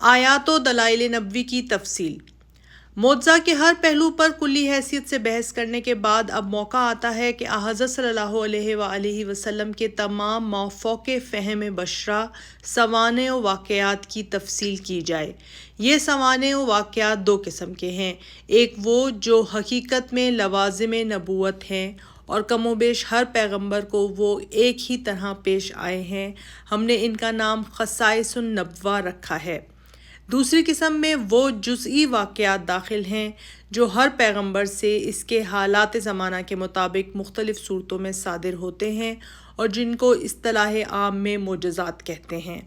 آیات و دلائل نبوی کی تفصیل۔ معجزہ کے ہر پہلو پر کلی حیثیت سے بحث کرنے کے بعد اب موقع آتا ہے کہ حضرت صلی اللہ علیہ وآلہ وسلم کے تمام مافوق فہم بشرا سوانح و واقعات کی تفصیل کی جائے۔ یہ سوانح و واقعات دو قسم کے ہیں، ایک وہ جو حقیقت میں لوازم نبوت ہیں اور کم و بیش ہر پیغمبر کو وہ ایک ہی طرح پیش آئے ہیں، ہم نے ان کا نام خصائص النبوہ رکھا ہے۔ دوسری قسم میں وہ جزئی واقعات داخل ہیں جو ہر پیغمبر سے اس کے حالات زمانہ کے مطابق مختلف صورتوں میں صادر ہوتے ہیں اور جن کو اصطلاح عام میں معجزات کہتے ہیں۔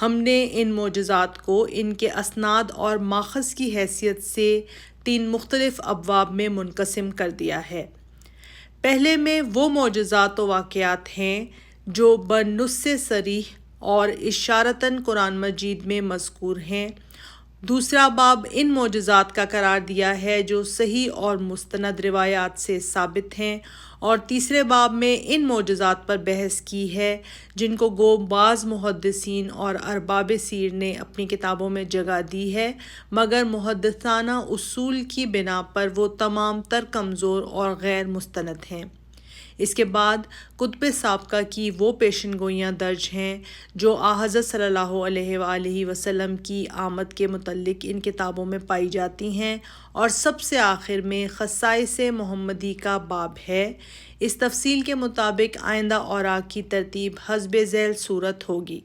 ہم نے ان معجزات کو ان کے اسناد اور ماخذ کی حیثیت سے 3 مختلف ابواب میں منقسم کر دیا ہے۔ پہلے میں وہ معجزات و واقعات ہیں جو بنص صریح اور اشارتاً قرآن مجید میں مذکور ہیں۔ دوسرا باب ان معجزات کا قرار دیا ہے جو صحیح اور مستند روایات سے ثابت ہیں، اور تیسرے باب میں ان معجزات پر بحث کی ہے جن کو گو بعض محدثین اور ارباب سیر نے اپنی کتابوں میں جگہ دی ہے، مگر محدثانہ اصول کی بنا پر وہ تمام تر کمزور اور غیر مستند ہیں۔ اس کے بعد کتب سابقہ کی وہ پیشن گوئیاں درج ہیں جو حضرت صلی اللہ علیہ وآلہ وسلم کی آمد کے متعلق ان کتابوں میں پائی جاتی ہیں، اور سب سے آخر میں خصائص محمدی کا باب ہے۔ اس تفصیل کے مطابق آئندہ اوراق کی ترتیب حسب ذیل صورت ہوگی: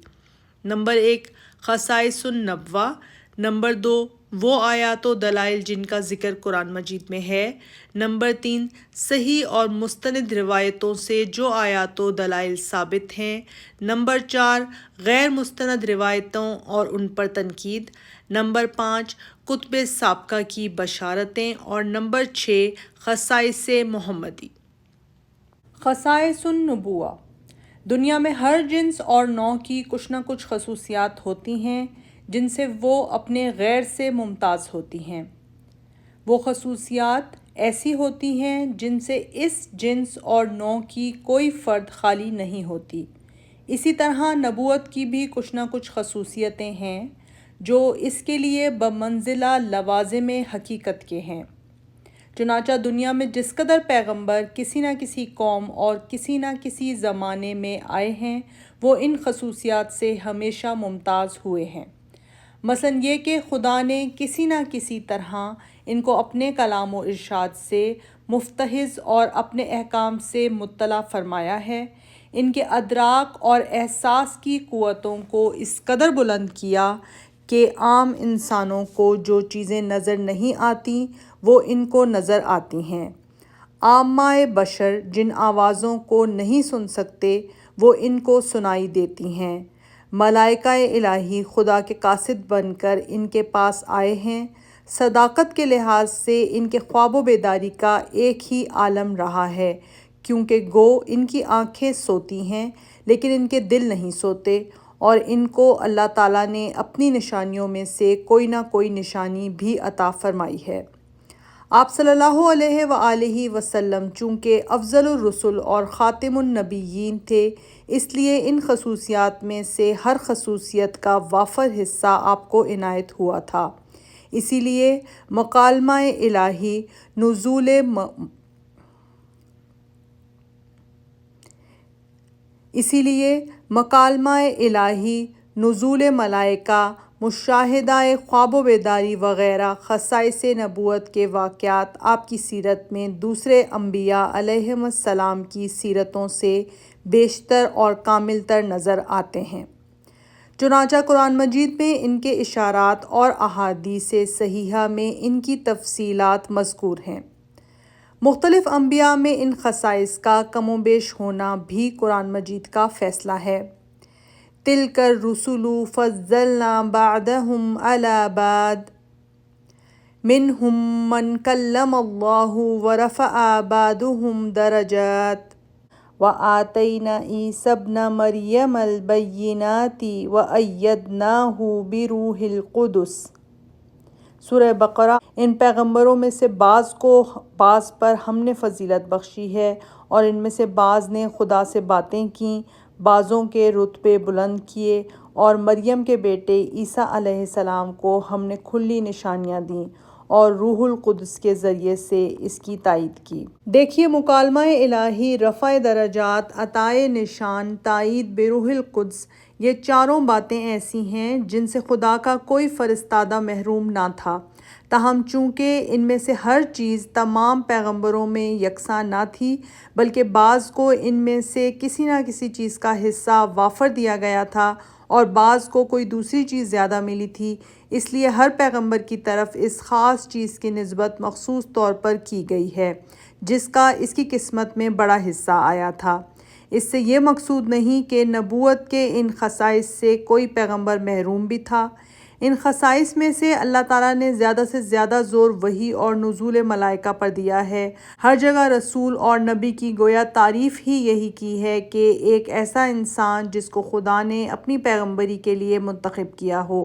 نمبر 1 خصائص النبوہ، نمبر 2 وہ آیات و دلائل جن کا ذکر قرآن مجید میں ہے، نمبر 3 صحیح اور مستند روایتوں سے جو آیات و دلائل ثابت ہیں، نمبر 4 غیر مستند روایتوں اور ان پر تنقید، نمبر 5 کتب سابقہ کی بشارتیں، اور نمبر 6 خصائص محمدی۔ خصائص النبوہ: دنیا میں ہر جنس اور نوع کی کچھ نہ کچھ خصوصیات ہوتی ہیں جن سے وہ اپنے غیر سے ممتاز ہوتی ہیں۔ وہ خصوصیات ایسی ہوتی ہیں جن سے اس جنس اور نوع کی کوئی فرد خالی نہیں ہوتی۔ اسی طرح نبوت کی بھی کچھ نہ کچھ خصوصیتیں ہیں جو اس کے لیے بمنزلہ لوازم حقیقت کے ہیں۔ چنانچہ دنیا میں جس قدر پیغمبر کسی نہ کسی قوم اور کسی نہ کسی زمانے میں آئے ہیں، وہ ان خصوصیات سے ہمیشہ ممتاز ہوئے ہیں۔ مثلاً یہ کہ خدا نے کسی نہ کسی طرح ان کو اپنے کلام و ارشاد سے مفتحض اور اپنے احکام سے مطلع فرمایا ہے، ان کے ادراک اور احساس کی قوتوں کو اس قدر بلند کیا کہ عام انسانوں کو جو چیزیں نظر نہیں آتیں وہ ان کو نظر آتی ہیں۔ عامہ بشر جن آوازوں کو نہیں سن سکتے وہ ان کو سنائی دیتی ہیں۔ ملائکہ الہی خدا کے قاصد بن کر ان کے پاس آئے ہیں۔ صداقت کے لحاظ سے ان کے خواب و بیداری کا ایک ہی عالم رہا ہے، کیونکہ گو ان کی آنکھیں سوتی ہیں لیکن ان کے دل نہیں سوتے، اور ان کو اللہ تعالیٰ نے اپنی نشانیوں میں سے کوئی نہ کوئی نشانی بھی عطا فرمائی ہے۔ آپ صلی اللہ علیہ وآلہ وسلم چونکہ افضل الرسل اور خاتم النبیین تھے، اس لیے ان خصوصیات میں سے ہر خصوصیت کا وافر حصہ آپ کو عنایت ہوا تھا۔ اسی لیے مکالمہ الہی نزول ملائکہ، مشاہدہ خواب و بیداری وغیرہ خصائص نبوت کے واقعات آپ کی سیرت میں دوسرے انبیاء علیہم السلام کی سیرتوں سے بیشتر اور کامل تر نظر آتے ہیں۔ چنانچہ قرآن مجید میں ان کے اشارات اور احادیث صحیحہ میں ان کی تفصیلات مذکور ہیں۔ مختلف انبیاء میں ان خصائص کا کم و بیش ہونا بھی قرآن مجید کا فیصلہ ہے۔ تِلْکَ الرُّسُلُ فَضَّلْنَا بَعْضَهُمْ عَلَىٰ بَعْضٍ مِّنْهُم مَّن كَلَّمَ اللَّهُ وَرَفَعَ بَعْضَهُمْ دَرَجَاتٍ وَآتَيْنَا عِیسَیٰ ابْنَ مَرْیَمَ الْبَیِّنَاتِ وَأَیَّدْنَاهُ بِرُوحِ الْقُدُسِ۔ سورہ بقرہ۔ ان پیغمبروں میں سے بعض کو بعض پر ہم نے فضیلت بخشی ہے، اور ان میں سے بعض نے خدا سے باتیں کیں، بعضوں کے رتبے بلند کیے، اور مریم کے بیٹے عیسیٰ علیہ السلام کو ہم نے کھلی نشانیاں دیں اور روح القدس کے ذریعے سے اس کی تائید کی۔ دیکھیے، مکالمہ الہی، رفع درجات، عطائے نشان، تائید بروح القدس، یہ چاروں باتیں ایسی ہیں جن سے خدا کا کوئی فرستادہ محروم نہ تھا۔ تاہم چونکہ ان میں سے ہر چیز تمام پیغمبروں میں یکساں نہ تھی، بلکہ بعض کو ان میں سے کسی نہ کسی چیز کا حصہ وافر دیا گیا تھا اور بعض کو کوئی دوسری چیز زیادہ ملی تھی، اس لیے ہر پیغمبر کی طرف اس خاص چیز کی نسبت مخصوص طور پر کی گئی ہے جس کا اس کی قسمت میں بڑا حصہ آیا تھا۔ اس سے یہ مقصود نہیں کہ نبوت کے ان خصائص سے کوئی پیغمبر محروم بھی تھا۔ ان خصائص میں سے اللہ تعالیٰ نے زیادہ سے زیادہ زور وحی اور نزول ملائکہ پر دیا ہے۔ ہر جگہ رسول اور نبی کی گویا تعریف ہی یہی کی ہے کہ ایک ایسا انسان جس کو خدا نے اپنی پیغمبری کے لیے منتخب کیا ہو،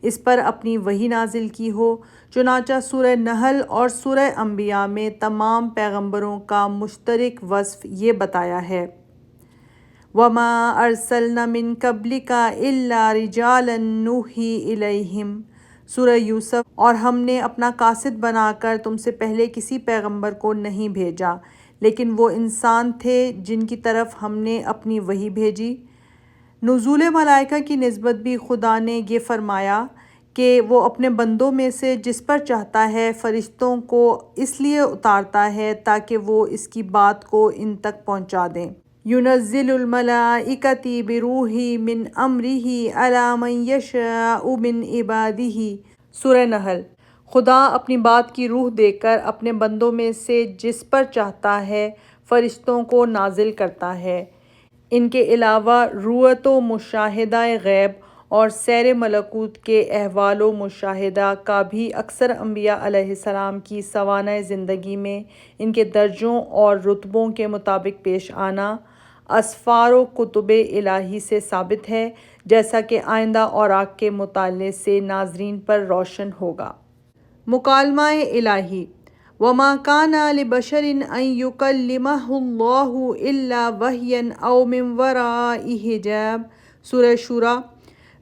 اس پر اپنی وحی نازل کی ہو۔ چنانچہ سورہ نحل اور سورہ انبیاء میں تمام پیغمبروں کا مشترک وصف یہ بتایا ہے: وَمَا أَرْسَلْنَا مِن قَبْلِكَ إِلَّا رِجَالًا نُوحِي إِلَيْهِمْ۔ سورہ یوسف: اور ہم نے اپنا قاصد بنا کر تم سے پہلے کسی پیغمبر کو نہیں بھیجا لیکن وہ انسان تھے جن کی طرف ہم نے اپنی وحی بھیجی۔ نزول ملائکہ کی نسبت بھی خدا نے یہ فرمایا کہ وہ اپنے بندوں میں سے جس پر چاہتا ہے فرشتوں کو اس لیے اتارتا ہے تاکہ وہ اس کی بات کو ان تک پہنچا دیں۔ يُنَزِّلُ الْمَلَائِكَةَ بِالرُّوحِ مِنْ أَمْرِهِ عَلَىٰ مَن يَشَاءُ مِنْ عِبَادِهِ۔ سورہ نحل: خدا اپنی بات کی روح دے کر اپنے بندوں میں سے جس پر چاہتا ہے فرشتوں کو نازل کرتا ہے۔ ان کے علاوہ رؤیت و مشاہدہ غیب اور سیر ملکوت کے احوال و مشاہدہ کا بھی اکثر انبیاء علیہ السلام کی سوانح زندگی میں ان کے درجوں اور رتبوں کے مطابق پیش آنا اسفار و کتب الہی سے ثابت ہے، جیسا کہ آئندہ اوراق کے مطالعے سے ناظرین پر روشن ہوگا۔ مکالمہ الہی: وَمَا كَانَ لِبَشَرٍ أَن يُكَلِّمَهُ اللَّهُ إِلَّا وَحْيًا أَوْ مِن وَرَاءِ حِجَابٍ۔ سورہ شورى: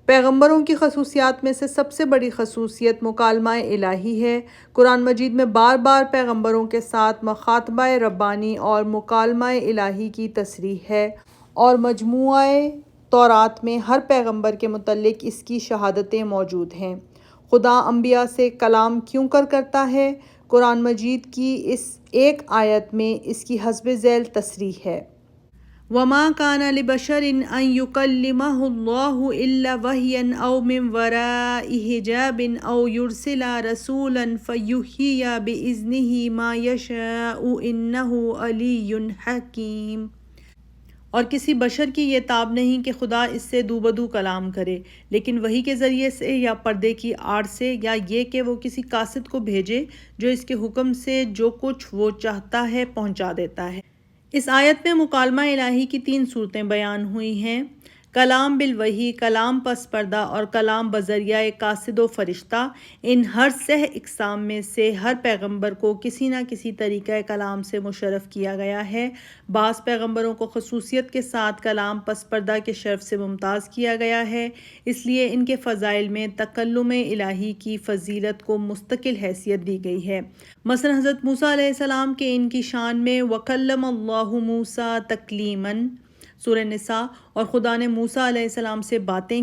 پیغمبروں کی خصوصیات میں سے سب سے بڑی خصوصیت مکالمہ الہی ہے۔ قرآن مجید میں بار بار پیغمبروں کے ساتھ مخاطبہ ربانی اور مکالمہ الہی کی تصریح ہے، اور مجموعہ تورات میں ہر پیغمبر کے متعلق اس کی شہادتیں موجود ہیں۔ خدا انبیاء سے کلام کیوں کرتا ہے؟ قرآن مجید کی اس ایک آیت میں اس کی حسب ذیل تصریح ہے: وَمَا كَانَ لِبَشَرٍ أَن يُكَلِّمَهُ اللَّهُ إِلَّا وَحْيًا أَوْ مِن وَرَاءِ حِجَابٍ أَوْ يُرْسِلَ رَسُولًا فَيُوحِيَ بِإِذْنِهِ مَا يَشَاءُ إِنَّهُ عَلِيٌّ حَكِيمٌ۔ اور کسی بشر کی یہ تاب نہیں کہ خدا اس سے دو بدو کلام کرے، لیکن وحی کے ذریعے سے یا پردے کی آڑ سے، یا یہ کہ وہ کسی قاصد کو بھیجے جو اس کے حکم سے جو کچھ وہ چاہتا ہے پہنچا دیتا ہے۔ اس آیت میں مکالمہ الہی کی 3 صورتیں بیان ہوئی ہیں: کلام بالوحی، کلام پس پردہ اور کلام بذریعہ قاصد و فرشتہ۔ ان ہر 6 اقسام میں سے ہر پیغمبر کو کسی نہ کسی طریقہ کلام سے مشرف کیا گیا ہے۔ بعض پیغمبروں کو خصوصیت کے ساتھ کلام پس پردہ کے شرف سے ممتاز کیا گیا ہے، اس لیے ان کے فضائل میں تکلم الہی کی فضیلت کو مستقل حیثیت دی گئی ہے۔ مثلا حضرت موسیٰ علیہ السلام کے ان کی شان میں وَكَلَّمَ اللَّهُ مُوسَىٰ تَكْلِيمًا سورہ نساء، اور خدا نے موسیٰ علیہ السلام سے باتیں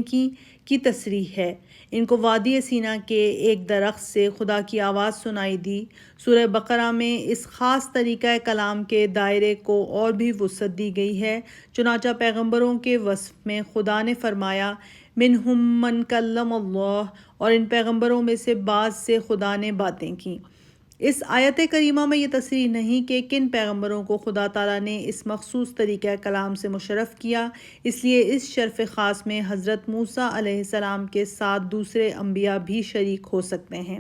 کی تصریح ہے۔ ان کو وادی سینا کے ایک درخت سے خدا کی آواز سنائی دی۔ سورہ بقرہ میں اس خاص طریقہ کلام کے دائرے کو اور بھی وسعت دی گئی ہے۔ چنانچہ پیغمبروں کے وصف میں خدا نے فرمایا منہم من کلم اللہ، اور ان پیغمبروں میں سے بعض سے خدا نے باتیں کیں۔ اس آیت کریمہ میں یہ تصریح نہیں کہ کن پیغمبروں کو خدا تعالیٰ نے اس مخصوص طریقہ کلام سے مشرف کیا، اس لیے اس شرف خاص میں حضرت موسیٰ علیہ السلام کے ساتھ دوسرے انبیاء بھی شریک ہو سکتے ہیں۔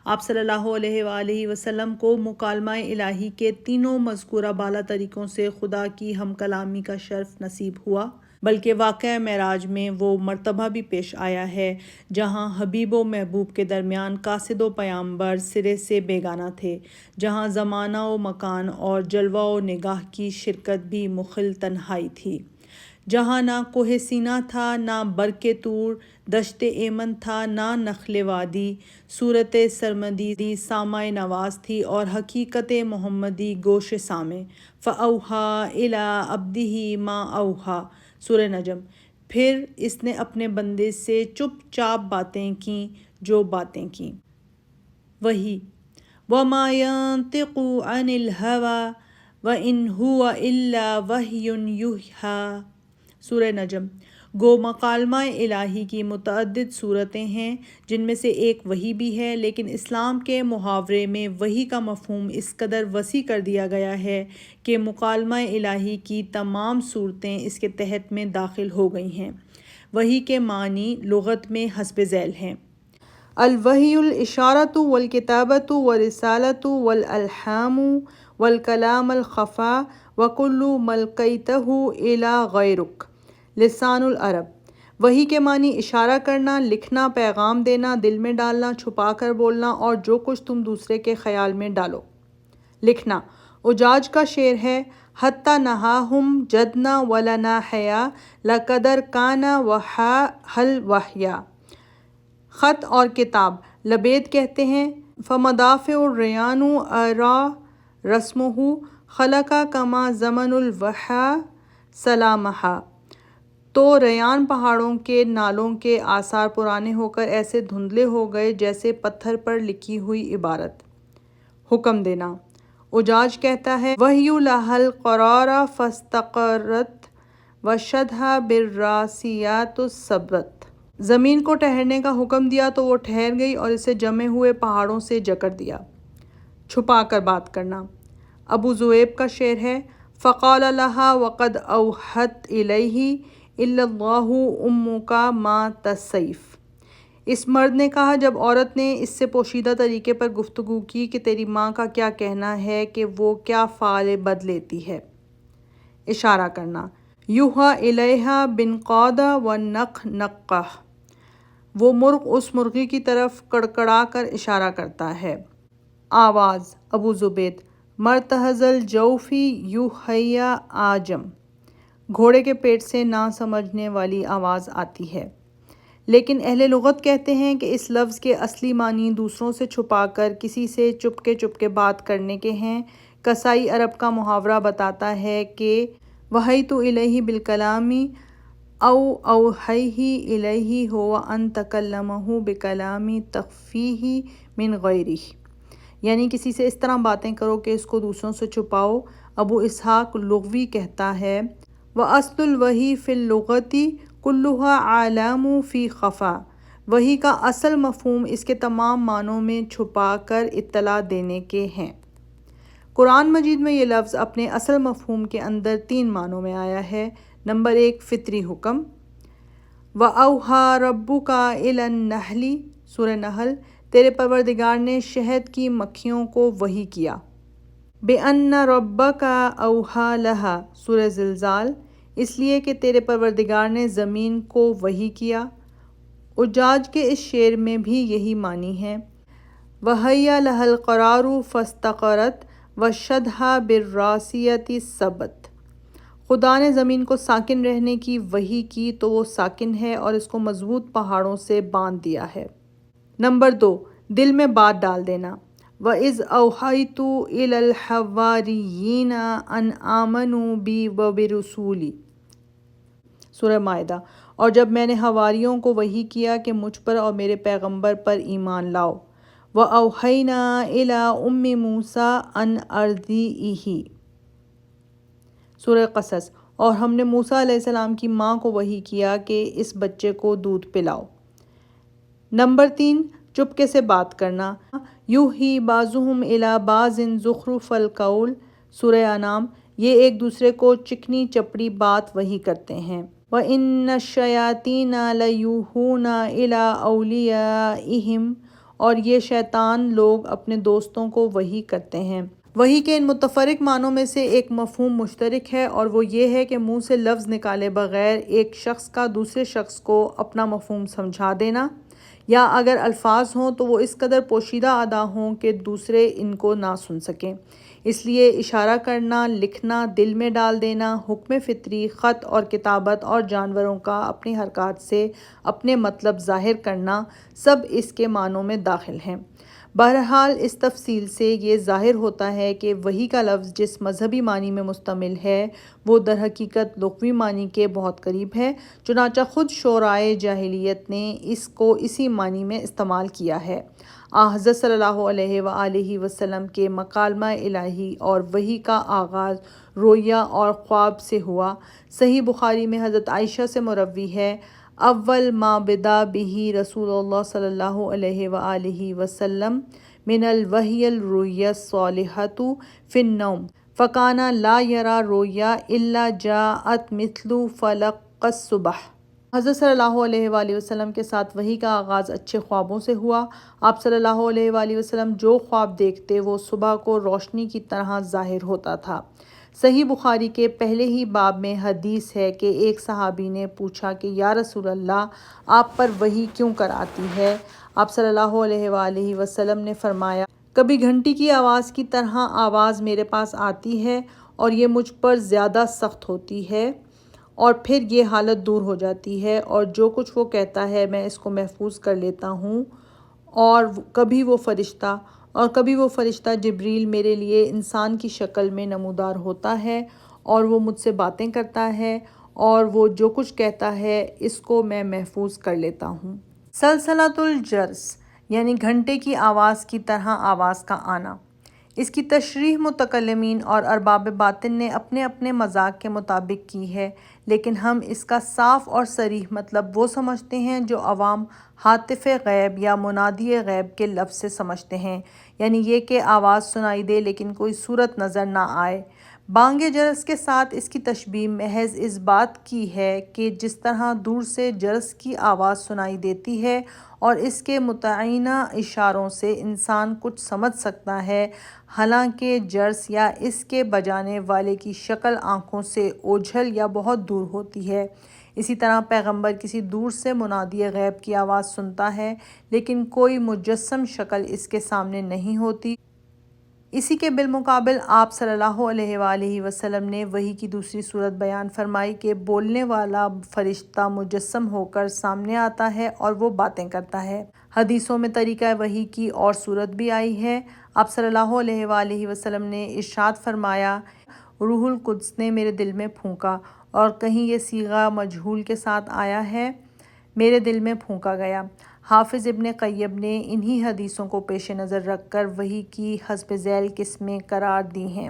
آپ صلی اللہ علیہ وآلہ وسلم کو مکالمہ الہی کے تینوں مذکورہ بالا طریقوں سے خدا کی ہم کلامی کا شرف نصیب ہوا، بلکہ واقعہ معراج میں وہ مرتبہ بھی پیش آیا ہے جہاں حبیب و محبوب کے درمیان قاصد و پیامبر سرے سے بیگانہ تھے، جہاں زمانہ و مکان اور جلوہ و نگاہ کی شرکت بھی مخل تنہائی تھی۔ جہاں نہ کوہ سینا تھا، نہ برق طور، دشت ایمن تھا، نہ نخل وادی، صورت سرمدی سامع نواز تھی اور حقیقت محمدی گوش سامع۔ فَأَوْحَىٰ إِلَىٰ عَبْدِهِ مَا أَوْحَىٰ سورہ نجم۔ پھر اس نے اپنے بندے سے چپ چاپ باتیں کیں جو باتیں کیں۔ وحی وَمَا يَنطِقُ عَنِ الْهَوَىٰ وَإِنْ هُوَ إِلَّا وَحْيٌ يُوحَىٰ سورہ نجم۔ گو مکالمہ الہی کی متعدد صورتیں ہیں جن میں سے ایک وحی بھی ہے، لیکن اسلام کے محاورے میں وحی کا مفہوم اس قدر وسیع کر دیا گیا ہے کہ مکالمہ الہی کی تمام صورتیں اس کے تحت میں داخل ہو گئی ہیں۔ وحی کے معنی لغت میں حسب ذیل ہیں: الوحی الاشارۃ والکتابۃ والرسالۃ والالہام والکلام الخفی وکل ما القیتہ الی غیرک لسان العرب۔ وحی کے معنی اشارہ کرنا، لکھنا، پیغام دینا، دل میں ڈالنا، چھپا کر بولنا اور جو کچھ تم دوسرے کے خیال میں ڈالو۔ لکھنا اجاج کا شعر ہے: حتی نہاہم جدنا ولنا حیا لقدر کان وحا حل وحیا۔ خط اور کتاب لبید کہتے ہیں: فمدافع الریان ارا رسمہ خلق کما زمن الوحا سلامہا۔ تو ریان پہاڑوں کے نالوں کے آثار پرانے ہو کر ایسے دھندلے ہو گئے جیسے پتھر پر لکھی ہوئی عبارت۔ حکم دینا اجاج کہتا ہے: وحی لہا القرار فاستقرت وشدھا بالراسیات ثبت۔ زمین کو ٹھہرنے کا حکم دیا تو وہ ٹھہر گئی اور اسے جمے ہوئے پہاڑوں سے جکڑ دیا۔ چھپا کر بات کرنا ابو ذؤیب کا شعر ہے: فقال لہا وقد اوحت الیہ الا اللہ امک ما تصیف۔ اس مرد نے کہا جب عورت نے اس سے پوشیدہ طریقے پر گفتگو کی کہ تیری ماں کا کیا کہنا ہے کہ وہ کیا فعل بد لیتی ہے۔ اشارہ کرنا یوحی الیہا بنقاد ونق نقہ۔ وہ مرغ اس مرغی کی طرف کڑکڑا کر اشارہ کرتا ہے۔ آواز ابو زبید: مرتہز الجوف یوحی عاجم۔ گھوڑے کے پیٹ سے نہ سمجھنے والی آواز آتی ہے۔ لیکن اہل لغت کہتے ہیں کہ اس لفظ کے اصلی معنی دوسروں سے چھپا کر کسی سے چپ کے بات کرنے کے ہیں۔ کسائی عرب کا محاورہ بتاتا ہے کہ وحیت الیہ بالکلام او اوحیہ الیہ ہو ان تکلمہ بکلام تخفیہ من غیرہ۔ یعنی کسی سے اس طرح باتیں کرو کہ اس کو دوسروں سے چھپاؤ۔ ابو اسحاق لغوی کہتا ہے: وَأَصْلُ الْوَحْيِ فِي اللُّغَةِ كُلُّهَا عَالَمٌ فِي خَفَا۔ وحی کا اصل مفہوم اس کے تمام معنوں میں چھپا کر اطلاع دینے کے ہیں۔ قرآن مجید میں یہ لفظ اپنے اصل مفہوم کے اندر 3 معنوں میں آیا ہے۔ نمبر 1 فطری حکم: وَأَوْحَىٰ رَبُّكَ إِلَى النَّحْلِ سورہ نحل۔ تیرے پروردگار نے شہد کی مکھیوں کو وحی کیا۔ بِأَنَّ رَبَّكَ أَوْحَىٰ لَهَا سورہ زلزال۔ اس لیے کہ تیرے پروردگار نے زمین کو وحی کیا۔ اجاج کے اس شعر میں بھی یہی معنی ہے: وَحَيَّ لَهَا الْقَرَارُ فَاسْتَقَرَتْ وَشَدْھَا بِالرَّاسِيَةِ ثَبَتْ۔ خدا نے زمین کو ساکن رہنے کی وحی کی تو وہ ساکن ہے اور اس کو مضبوط پہاڑوں سے باندھ دیا ہے۔ نمبر 2 دل میں بات ڈال دینا: وَإِذْ أَوْحَيْتُ إِلَى الْحَوَارِيِّينَ أَنْ آمَنُوا بِي وَبِرُسُولِي سورہ مائدہ۔ اور جب میں نے حواریوں کو وحی کیا کہ مجھ پر اور میرے پیغمبر پر ایمان لاؤ۔ وَأَوْحَيْنَا إِلَىٰ أُمِّ مُوسَىٰ أَنْ أَرْضِعِهِ سورہ قصص۔ اور ہم نے موسیٰ علیہ السلام کی ماں کو وحی کیا کہ اس بچے کو دودھ پلاؤ۔ نمبر 3 چپکے سے بات کرنا: یوحی بعضهم إِلَىٰ بَعْضٍ زُخْرُفَ الْقَوْلِ سورہ انعام۔ یہ ایک دوسرے کو چکنی چپڑی بات وحی کرتے ہیں۔ وَإِنَّ الشَّيَاطِينَ لَيُوحُونَ إِلَىٰ أَوْلِيَائِهِمْ اور یہ شیطان لوگ اپنے دوستوں کو وحی کرتے ہیں۔ وحی کے ان متفرق معنوں میں سے ایک مفہوم مشترک ہے اور وہ یہ ہے کہ منہ سے لفظ نکالے بغیر ایک شخص کا دوسرے شخص کو اپنا مفہوم سمجھا دینا، یا اگر الفاظ ہوں تو وہ اس قدر پوشیدہ ادا ہوں کہ دوسرے ان کو نہ سن سکیں۔ اس لیے اشارہ کرنا، لکھنا، دل میں ڈال دینا، حکم فطری، خط اور کتابت اور جانوروں کا اپنی حرکات سے اپنے مطلب ظاہر کرنا، سب اس کے معنوں میں داخل ہیں۔ بہرحال اس تفصیل سے یہ ظاہر ہوتا ہے کہ وحی کا لفظ جس مذہبی معنی میں مشتمل ہے وہ در حقیقت لغوی معنی کے بہت قریب ہے، چنانچہ خود شعرائے جاہلیت نے اس کو اسی معنی میں استعمال کیا ہے۔ حضرت صلی اللہ علیہ وآلہ وسلم کے مکالمہ الہی اور وحی کا آغاز رویا اور خواب سے ہوا۔ صحیح بخاری میں حضرت عائشہ سے مروی ہے، اول ما بدا بہ رسول اللہ صلی اللہ علیہ وآلہ وسلم من الوحی الرؤیا الصالحۃ فی النوم فکان لا یری رؤیا الا جاءت مثل فلق الصبح۔ حضرت صلی اللہ علیہ وآلہ وسلم کے ساتھ وحی کا آغاز اچھے خوابوں سے ہوا۔ آپ صلی اللہ علیہ وآلہ وسلم جو خواب دیکھتے وہ صبح کو روشنی کی طرح ظاہر ہوتا تھا۔ صحیح بخاری کے پہلے ہی باب میں حدیث ہے کہ ایک صحابی نے پوچھا کہ یا رسول اللہ، آپ پر وحی کیوں کر آتی ہے؟ آپ صلی اللہ علیہ وآلہ وسلم نے فرمایا، کبھی گھنٹی کی آواز کی طرح آواز میرے پاس آتی ہے اور یہ مجھ پر زیادہ سخت ہوتی ہے، اور پھر یہ حالت دور ہو جاتی ہے اور جو کچھ وہ کہتا ہے میں اس کو محفوظ کر لیتا ہوں، اور کبھی وہ فرشتہ جبریل میرے لیے انسان کی شکل میں نمودار ہوتا ہے اور وہ مجھ سے باتیں کرتا ہے اور وہ جو کچھ کہتا ہے اس کو میں محفوظ کر لیتا ہوں۔ سلسلۃ الجرس یعنی گھنٹے کی آواز کی طرح آواز کا آنا۔ اس کی تشریح متکلمین اور ارباب باطن نے اپنے اپنے مذاق کے مطابق کی ہے، لیکن ہم اس کا صاف اور صریح مطلب وہ سمجھتے ہیں جو عوام ہاتف غیب یا منادی غیب کے لفظ سے سمجھتے ہیں، یعنی یہ کہ آواز سنائی دے لیکن کوئی صورت نظر نہ آئے۔ بانگ جرس کے ساتھ اس کی تشبیہ محض اس بات کی ہے کہ جس طرح دور سے جرس کی آواز سنائی دیتی ہے اور اس کے متعینہ اشاروں سے انسان کچھ سمجھ سکتا ہے، حالانکہ جرس یا اس کے بجانے والے کی شکل آنکھوں سے اوجھل یا بہت دور ہوتی ہے، اسی طرح پیغمبر کسی دور سے منادی غیب کی آواز سنتا ہے لیکن کوئی مجسم شکل اس کے سامنے نہیں ہوتی۔ اسی کے بالمقابل آپ صلی اللہ علیہ وآلہ وسلم نے وحی کی دوسری صورت بیان فرمائی کہ بولنے والا فرشتہ مجسم ہو کر سامنے آتا ہے اور وہ باتیں کرتا ہے۔ حدیثوں میں طریقہ وحی کی اور صورت بھی آئی ہے۔ آپ صلی اللہ علیہ وآلہ وسلم نے ارشاد فرمایا، روح القدس نے میرے دل میں پھونکا، اور کہیں یہ صیغہ مجہول کے ساتھ آیا ہے، میرے دل میں پھونکا گیا۔ حافظ ابن قیم نے انہی حدیثوں کو پیش نظر رکھ کر وحی کی حسب ذیل قسمیں قرار دی ہیں۔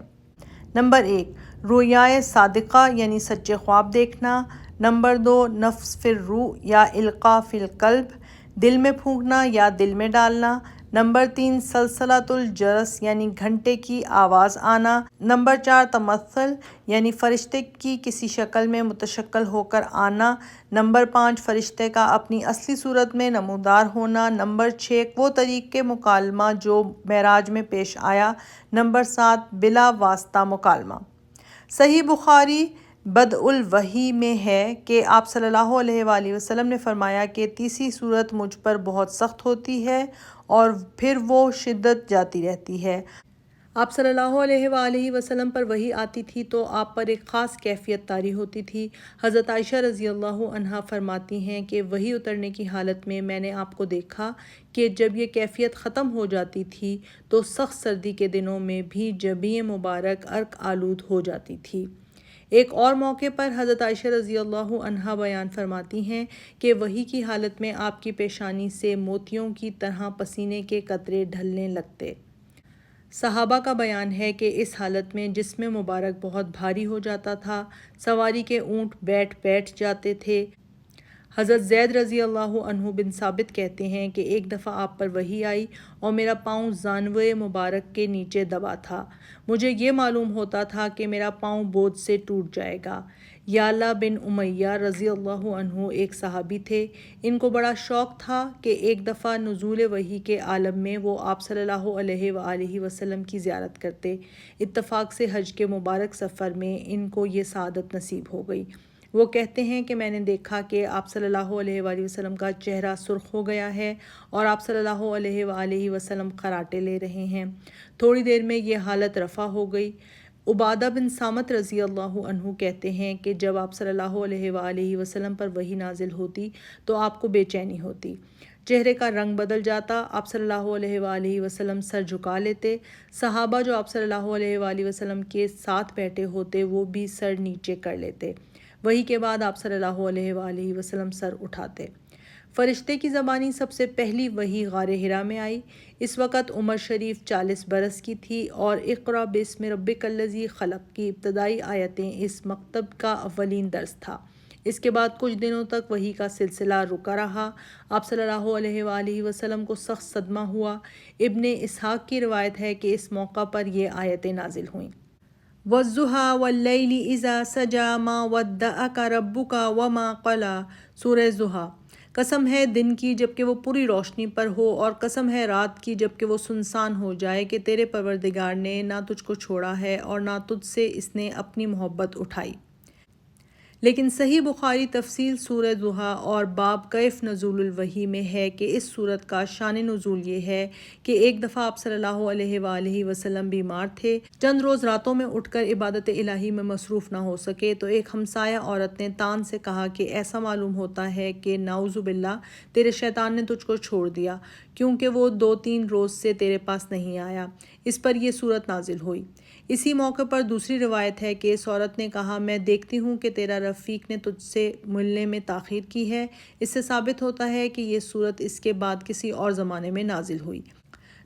نمبر 1، رؤیائے صادقہ یعنی سچے خواب دیکھنا۔ نمبر 2، نفث فی الروح یا القاء فی القلب، دل میں پھونکنا یا دل میں ڈالنا۔ نمبر 3، سلسلۃ الجرس یعنی گھنٹے کی آواز آنا۔ نمبر 4، تمثل یعنی فرشتے کی کسی شکل میں متشکل ہو کر آنا۔ نمبر 5، فرشتے کا اپنی اصلی صورت میں نمودار ہونا۔ نمبر 6، وہ طریق مکالمہ جو معراج میں پیش آیا۔ نمبر 7، بلا واسطہ مکالمہ۔ صحیح بخاری بدء الوحی میں ہے کہ آپ صلی اللہ علیہ وآلہ وسلم نے فرمایا کہ تیسری صورت مجھ پر بہت سخت ہوتی ہے اور پھر وہ شدت جاتی رہتی ہے۔ آپ صلی اللہ علیہ وآلہ وسلم پر وحی آتی تھی تو آپ پر ایک خاص کیفیت طاری ہوتی تھی۔ حضرت عائشہ رضی اللہ عنہا فرماتی ہیں کہ وحی اترنے کی حالت میں میں نے آپ کو دیکھا کہ جب یہ کیفیت ختم ہو جاتی تھی تو سخت سردی کے دنوں میں بھی جبین مبارک عرق آلود ہو جاتی تھی۔ ایک اور موقع پر حضرت عائشہ رضی اللہ عنہا بیان فرماتی ہیں کہ وحی کی حالت میں آپ کی پیشانی سے موتیوں کی طرح پسینے کے قطرے ڈھلنے لگتے۔ صحابہ کا بیان ہے کہ اس حالت میں جسم مبارک بہت بھاری ہو جاتا تھا، سواری کے اونٹ بیٹھ جاتے تھے۔ حضرت زید رضی اللہ عنہ بن ثابت کہتے ہیں کہ ایک دفعہ آپ پر وحی آئی اور میرا پاؤں زانوئے مبارک کے نیچے دبا تھا، مجھے یہ معلوم ہوتا تھا کہ میرا پاؤں بوجھ سے ٹوٹ جائے گا۔ یعلا بن امیہ رضی اللہ عنہ ایک صحابی تھے، ان کو بڑا شوق تھا کہ ایک دفعہ نزول وحی کے عالم میں وہ آپ صلی اللہ علیہ وآلہ وسلم کی زیارت کرتے۔ اتفاق سے حج کے مبارک سفر میں ان کو یہ سعادت نصیب ہو گئی۔ وہ کہتے ہیں کہ میں نے دیکھا کہ آپ صلی اللہ علیہ وآلہ وسلم کا چہرہ سرخ ہو گیا ہے اور آپ صلی اللہ علیہ وآلہ وسلم خراٹے لے رہے ہیں۔ تھوڑی دیر میں یہ حالت رفع ہو گئی۔ عبادہ بن صامت رضی اللہ عنہ کہتے ہیں کہ جب آپ صلی اللہ علیہ وآلہ وسلم پر وحی نازل ہوتی تو آپ کو بے چینی ہوتی، چہرے کا رنگ بدل جاتا، آپ صلی اللہ علیہ وآلہ وسلم سر جھکا لیتے، صحابہ جو آپ صلی اللہ علیہ وآلہ وسلم کے ساتھ بیٹھے ہوتے وہ بھی سر نیچے کر لیتے، وحی کے بعد آپ صلی اللہ علیہ وآلہ وسلم سر اٹھاتے۔ فرشتے کی زبانی سب سے پہلی وحی غار حرا میں آئی۔ اس وقت عمر شریف 40 برس کی تھی اور اقرأ باسم ربک الذی خلق کی ابتدائی آیتیں اس مکتب کا اولین درس تھا۔ اس کے بعد کچھ دنوں تک وحی کا سلسلہ رکا رہا۔ آپ صلی اللہ علیہ وآلہ وسلم کو سخت صدمہ ہوا۔ ابن اسحاق کی روایت ہے کہ اس موقع پر یہ آیتیں نازل ہوئیں۔ وَالضُّحَىٰ وَاللَّيْلِ إِذَا سَجَىٰ مَا وَدَّعَكَ رَبُّكَ وَمَا قَلَىٰ۔ سورہ ضحیٰ۔ قسم ہے دن کی جبکہ وہ پوری روشنی پر ہو، اور قسم ہے رات کی جبکہ وہ سنسان ہو جائے، کہ تیرے پروردگار نے نہ تجھ کو چھوڑا ہے اور نہ تجھ سے اس نے اپنی محبت اٹھائی۔ لیکن صحیح بخاری تفصیل سورہ ضحیٰ اور باب کیف نزول الوحی میں ہے کہ اس سورت کا شان نزول یہ ہے کہ ایک دفعہ آپ صلی اللہ علیہ وآلہ وسلم بیمار تھے، چند روز راتوں میں اٹھ کر عبادت الہی میں مصروف نہ ہو سکے تو ایک ہمسایہ عورت نے تان سے کہا کہ ایسا معلوم ہوتا ہے کہ نعوذ باللہ تیرے شیطان نے تجھ کو چھوڑ دیا، کیونکہ وہ 2-3 روز سے تیرے پاس نہیں آیا۔ اس پر یہ سورت نازل ہوئی۔ اسی موقع پر دوسری روایت ہے کہ اس عورت نے کہا میں دیکھتی ہوں کہ تیرا رفیق نے تجھ سے ملنے میں تاخیر کی ہے۔ اس سے ثابت ہوتا ہے کہ یہ سورت اس کے بعد کسی اور زمانے میں نازل ہوئی۔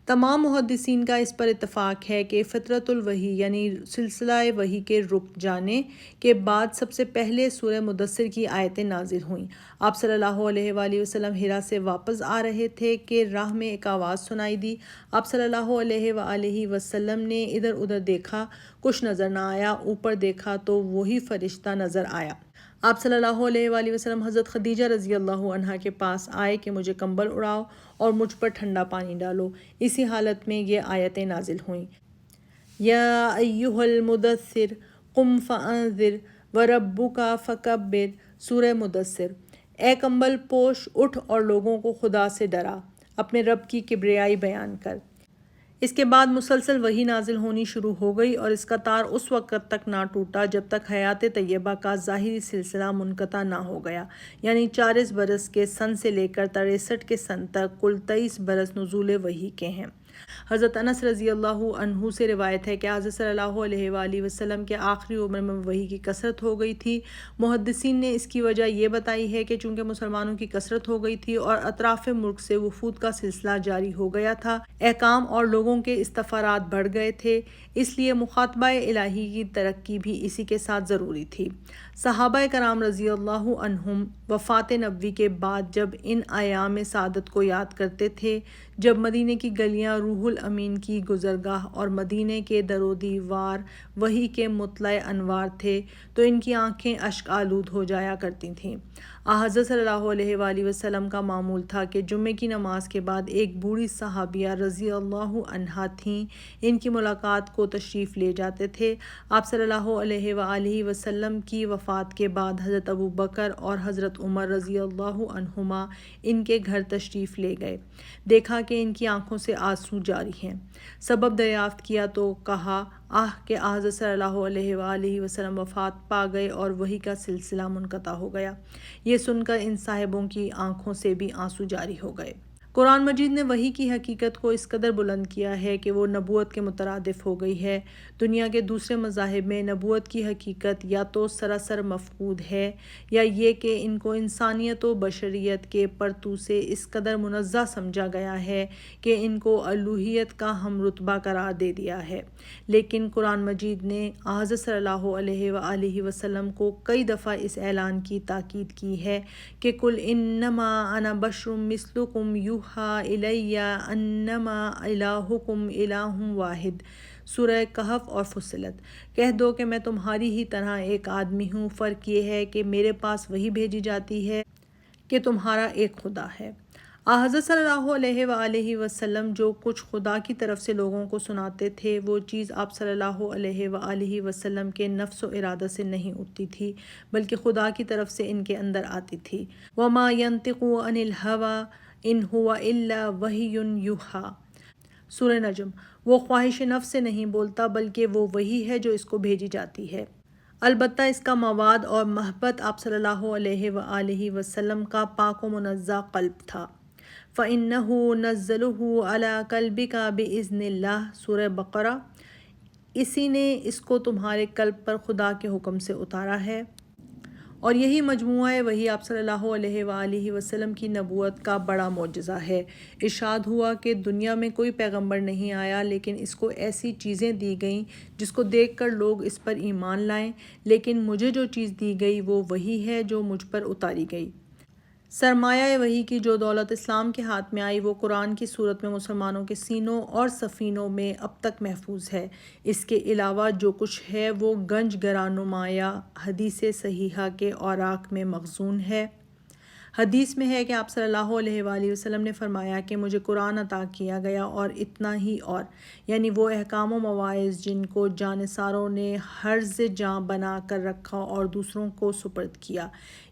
تمام محدثین کا اس پر اتفاق ہے کہ فطرت الوحی یعنی سلسلہ وحی کے رک جانے کے بعد سب سے پہلے سورہ مدثر کی آیتیں نازل ہوئیں۔ آپ صلی اللہ علیہ وآلہ وسلم حرا سے واپس آ رہے تھے کہ راہ میں ایک آواز سنائی دی۔ آپ صلی اللہ علیہ وآلہ وسلم نے ادھر ادھر دیکھا، کچھ نظر نہ آیا، اوپر دیکھا تو وہی فرشتہ نظر آیا۔ آپ صلی اللہ علیہ وآلہ وسلم حضرت خدیجہ رضی اللہ عنہا کے پاس آئے کہ مجھے کمبل اڑاؤ اور مجھ پر ٹھنڈا پانی ڈالو۔ اسی حالت میں یہ آیتیں نازل ہوئیں۔ یا ایھا المدثر قم فانذر وربک فکبر۔ سورہ مدثر۔ اے کمبل پوش، اٹھ اور لوگوں کو خدا سے ڈرا، اپنے رب کی کبریائی بیان کر۔ اس کے بعد مسلسل وحی نازل ہونی شروع ہو گئی اور اس کا تار اس وقت تک نہ ٹوٹا جب تک حیات طیبہ کا ظاہری سلسلہ منقطع نہ ہو گیا، یعنی 40 برس کے سن سے لے کر 63 کے سن تک کل 23 برس نزول وحی کے ہیں۔ حضرت انس رضی اللہ عنہ سے روایت ہے کہ حضرت صلی اللہ علیہ وآلہ وسلم کے آخری عمر میں وحی کی کثرت ہو گئی تھی۔ محدثین نے اس کی وجہ یہ بتائی ہے کہ چونکہ مسلمانوں کی کثرت ہو گئی تھی اور اطراف ملک سے وفود کا سلسلہ جاری ہو گیا تھا، احکام اور لوگوں کے استفارات بڑھ گئے تھے، اس لیے مخاطبہ الہی کی ترقی بھی اسی کے ساتھ ضروری تھی۔ صحابہ کرام رضی اللہ عنہم وفات نبوی کے بعد جب ان ایام سعادت کو یاد کرتے تھے جب مدینے کی گلیاں روح الامین کی گزرگاہ اور مدینے کے در و دیوار وحی کے مطلع انوار تھے تو ان کی آنکھیں اشک آلود ہو جایا کرتی تھیں۔ حضرت صلی اللہ علیہ وآلہ وسلم کا معمول تھا کہ جمعے کی نماز کے بعد ایک بوڑھی صحابیہ رضی اللہ عنہا تھیں، ان کی ملاقات کو تشریف لے جاتے تھے۔ آپ صلی اللہ علیہ وآلہ وسلم کی وفات کے بعد حضرت ابو بکر اور حضرت عمر رضی اللہ عنہما ان کے گھر تشریف لے گئے، دیکھا کہ ان کی آنکھوں سے آنسو جاری ہیں۔ سبب دریافت کیا تو کہا کہ حضرت صلی اللہ علیہ وآلہ وسلم وفات پا گئے اور وحی کا سلسلہ منقطع ہو گیا۔ یہ سن کر ان صاحبوں کی آنکھوں سے بھی آنسو جاری ہو گئے۔ قرآن مجید نے وحی کی حقیقت کو اس قدر بلند کیا ہے کہ وہ نبوت کے مترادف ہو گئی ہے۔ دنیا کے دوسرے مذاہب میں نبوت کی حقیقت یا تو سراسر مفقود ہے یا یہ کہ ان کو انسانیت و بشریت کے پرتو سے اس قدر منزہ سمجھا گیا ہے کہ ان کو الوہیت کا ہم رتبہ قرار دے دیا ہے۔ لیکن قرآن مجید نے حضرت صلی اللہ علیہ وآلہ وسلم کو کئی دفعہ اس اعلان کی تاکید کی ہے کہ قل انما انا بشر مثلکم یوحی الی انما الہکم الہ واحد۔ سورہ کہف اور فصلت۔ کہہ دو کہ میں تمہاری ہی طرح ایک آدمی ہوں، فرق یہ ہے کہ میرے پاس وحی بھیجی جاتی ہے کہ تمہارا ایک خدا ہے۔ حضرت صلی اللہ علیہ وآلہ وسلم جو کچھ خدا کی طرف سے لوگوں کو سناتے تھے وہ چیز آپ صلی اللہ علیہ وآلہ وسلم کے نفس و ارادہ سے نہیں اٹھتی تھی بلکہ خدا کی طرف سے ان کے اندر آتی تھی۔ وما ينطق عن الهوى ان هو الا وحی یوحی، سورہ نجم۔ وہ خواہش نفس سے نہیں بولتا بلکہ وہ وحی ہے جو اس کو بھیجی جاتی ہے۔ البتہ اس کا مواد اور محبت آپ صلی اللہ علیہ وآلہ وسلم کا پاک و منزہ قلب تھا۔ فَإِنَّهُ نَزَّلَهُ عَلَىٰ قَلْبِكَ بِإِذْنِ اللَّهِ، سورہ بقرہ۔ اسی نے اس کو تمہارے قلب پر خدا کے حکم سے اتارا ہے، اور یہی مجموعہ وحی آپ صلی اللہ علیہ وآلہ وسلم کی نبوت کا بڑا معجزہ ہے۔ ارشاد ہوا کہ دنیا میں کوئی پیغمبر نہیں آیا لیکن اس کو ایسی چیزیں دی گئیں جس کو دیکھ کر لوگ اس پر ایمان لائیں، لیکن مجھے جو چیز دی گئی وہ وہی ہے جو مجھ پر اتاری گئی۔ سرمایہ وحی کی جو دولت اسلام کے ہاتھ میں آئی وہ قرآن کی صورت میں مسلمانوں کے سینوں اور سفینوں میں اب تک محفوظ ہے۔ اس کے علاوہ جو کچھ ہے وہ گنج گرانمایہ حدیث صحیحہ کے اوراق میں مخزون ہے۔ حدیث میں ہے کہ آپ صلی اللہ علیہ وآلہ وسلم نے فرمایا کہ مجھے قرآن عطا کیا گیا اور اتنا ہی، اور یعنی وہ احکام و مواعظ جن کو جانثاروں نے حرز جاں بنا کر رکھا اور دوسروں کو سپرد کیا۔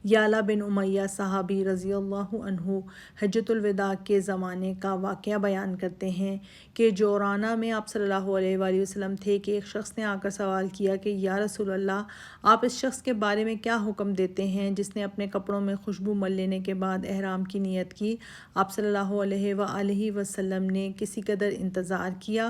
یعلا بن امیہ صحابی رضی اللہ عنہ حجۃ الوداع کے زمانے کا واقعہ بیان کرتے ہیں کہ جورانہ میں آپ صلی اللہ علیہ وآلہ وسلم تھے کہ ایک شخص نے آ کر سوال کیا کہ یا رسول اللہ، آپ اس شخص کے بارے میں کیا حکم دیتے ہیں جس نے اپنے کپڑوں میں خوشبو مل لینے کے بعد احرام کی نیت کی؟ آپ صلی اللہ علیہ وآلہ وسلم نے کسی قدر انتظار کیا۔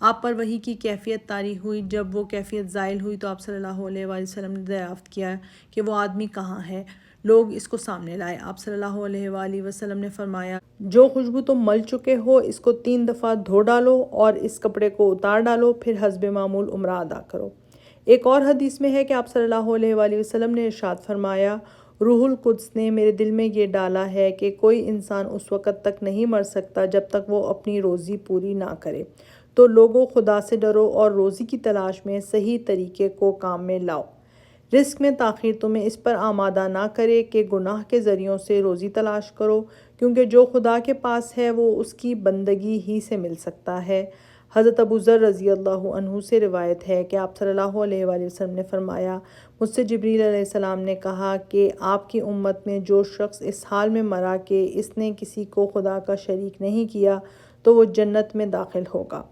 آپ پر وحی کی کیفیت طاری ہوئی۔ جب وہ کیفیت زائل ہوئی تو آپ صلی اللہ علیہ وآلہ وسلم نے دریافت کیا کہ وہ آدمی کہاں ہے۔ لوگ اس کو سامنے لائے۔ آپ صلی اللہ علیہ وآلہ وسلم نے فرمایا، جو خوشبو تم مل چکے ہو اس کو 3 دفعہ دھو ڈالو اور اس کپڑے کو اتار ڈالو، پھر حسب معمول عمرہ ادا کرو۔ ایک اور حدیث میں ہے کہ آپ صلی اللہ علیہ وآلہ وسلم نے ارشاد فرمایا، روح القدس نے میرے دل میں یہ ڈالا ہے کہ کوئی انسان اس وقت تک نہیں مر سکتا جب تک وہ اپنی روزی پوری نہ کرے۔ تو لوگوں، خدا سے ڈرو اور روزی کی تلاش میں صحیح طریقے کو کام میں لاؤ۔ رزق میں تاخیر تمہیں اس پر آمادہ نہ کرے کہ گناہ کے ذریعوں سے روزی تلاش کرو، کیونکہ جو خدا کے پاس ہے وہ اس کی بندگی ہی سے مل سکتا ہے۔ حضرت ابو ذر رضی اللہ عنہ سے روایت ہے کہ آپ صلی اللہ علیہ وآلہ وسلم نے فرمایا، مجھ سے جبریل علیہ السلام نے کہا کہ آپ کی امت میں جو شخص اس حال میں مرا کہ اس نے کسی کو خدا کا شریک نہیں کیا تو وہ جنت میں داخل ہوگا۔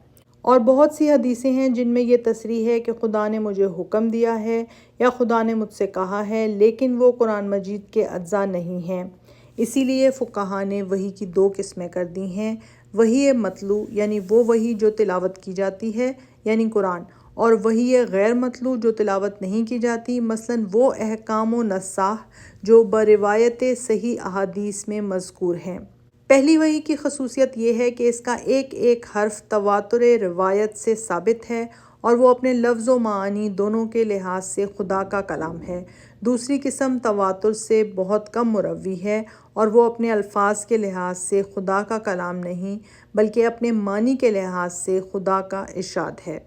اور بہت سی حدیثیں ہیں جن میں یہ تصریح ہے کہ خدا نے مجھے حکم دیا ہے یا خدا نے مجھ سے کہا ہے، لیکن وہ قرآن مجید کے اجزاء نہیں ہیں۔ اسی لیے فقہا نے وحی کی 2 قسمیں کر دی ہیں، وحی مطلوع یعنی وہ وحی جو تلاوت کی جاتی ہے یعنی قرآن، اور وحی غیر مطلوع جو تلاوت نہیں کی جاتی، مثلاً وہ احکام و نصاح جو بروایت صحیح احادیث میں مذکور ہیں۔ پہلی وحی کی خصوصیت یہ ہے کہ اس کا ایک ایک حرف تواتر روایت سے ثابت ہے اور وہ اپنے لفظ و معانی دونوں کے لحاظ سے خدا کا کلام ہے۔ دوسری قسم تواتر سے بہت کم مروی ہے اور وہ اپنے الفاظ کے لحاظ سے خدا کا کلام نہیں بلکہ اپنے معنی کے لحاظ سے خدا کا ارشاد ہے۔